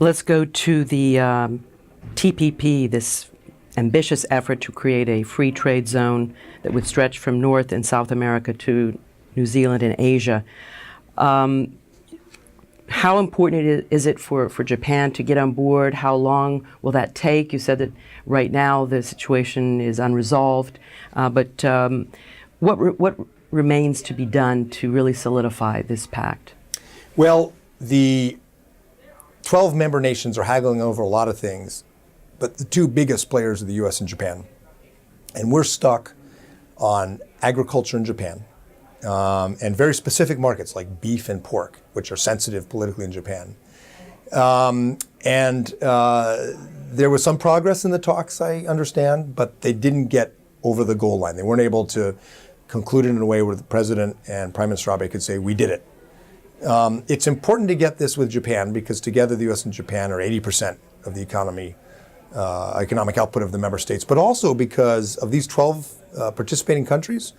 Let's go to the TPP, this ambitious effort to create a free trade zone that would stretch from North and South America to New Zealand and Asia. How important is it for Japan to get on board? How long will that take? You said that right now the situation is unresolved, but what remains to be done to really solidify this pact? Well, the 12 member nations are haggling over a lot of things, but the two biggest players are the US and Japan. And we're stuck on agriculture in Japan. And very specific markets like beef and pork, which are sensitive politically in Japan. There was some progress in the talks, I understand, but they didn't get over the goal line. They weren't able to conclude it in a way where the president and Prime Minister Abe could say, we did it. It's important to get this with Japan because together the US and Japan are 80% of the economic output of the member states, but also because of these 12 participating countries,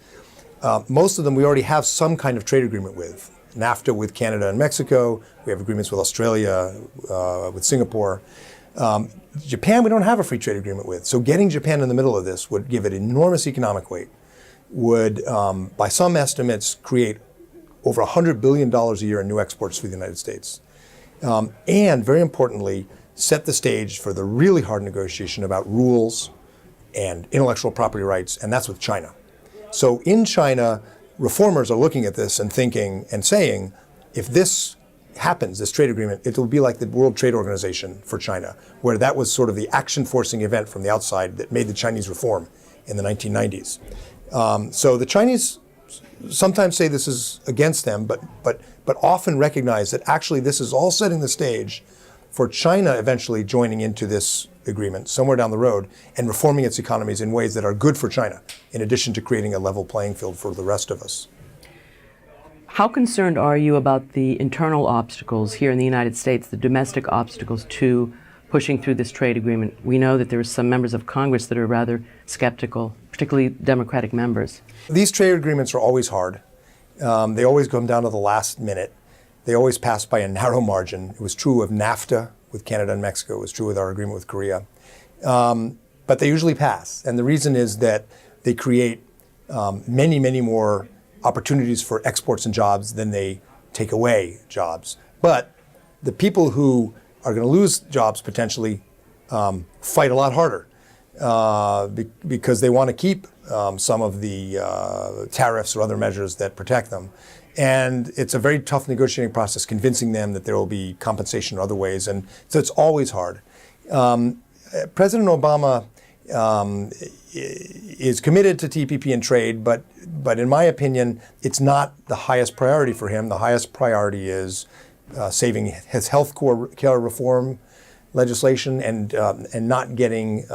most of them we already have some kind of trade agreement with. NAFTA with Canada and Mexico. We have agreements with Australia, with Singapore. Japan we don't have a free trade agreement with. So getting Japan in the middle of this would give it enormous economic weight, would, by some estimates, create over $100 billion a year in new exports for the United States. And very importantly, set the stage for the really hard negotiation about rules and intellectual property rights, and that's with China. So in China, reformers are looking at this and thinking and saying, if this happens, this trade agreement, it will be like the World Trade Organization for China, where that was sort of the action-forcing event from the outside that made the Chinese reform in the 1990s. So the Chinese sometimes say this is against them, but often recognize that actually this is all setting the stage for China eventually joining into this agreement somewhere down the road and reforming its economies in ways that are good for China, in addition to creating a level playing field for the rest of us. How concerned are you about the internal obstacles here in the United States, the domestic obstacles to pushing through this trade agreement? We know that there are some members of Congress that are rather skeptical, particularly Democratic members. These trade agreements are always hard. They always come down to the last minute. They always pass by a narrow margin. It was true of NAFTA with Canada and Mexico. It was true with our agreement with Korea. But they usually pass. And the reason is that they create many, many more opportunities for exports and jobs than they take away jobs. But the people who are going to lose jobs potentially fight a lot harder because they want to keep some of the tariffs or other measures that protect them. And it's a very tough negotiating process, convincing them that there will be compensation in other ways. And so it's always hard. President Obama is committed to TPP and trade, but in my opinion, it's not the highest priority for him. The highest priority is saving his health care reform legislation and not getting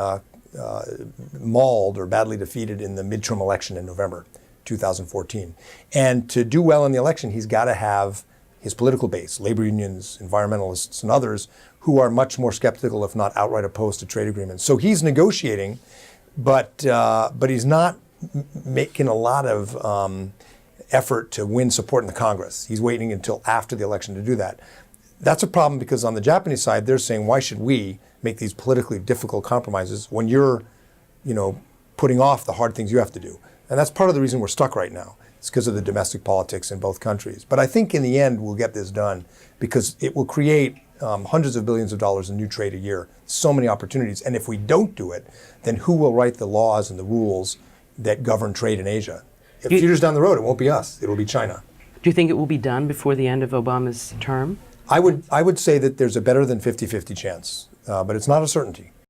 mauled or badly defeated in the midterm election in November 2014. And to do well in the election, he's got to have his political base, labor unions, environmentalists, and others who are much more skeptical, if not outright opposed to trade agreements. So he's negotiating, but he's not making a lot of effort to win support in the Congress. He's waiting until after the election to do that. That's a problem because on the Japanese side, they're saying, why should we make these politically difficult compromises when you're, putting off the hard things you have to do? And that's part of the reason we're stuck right now. It's because of the domestic politics in both countries. But I think in the end, we'll get this done because it will create hundreds of billions of dollars in new trade a year, so many opportunities. And if we don't do it, then who will write the laws and the rules that govern trade in Asia? If years down the road, it won't be us, it'll be China. Do you think it will be done before the end of Obama's term? I would say that there's a better than 50-50 chance, but it's not a certainty.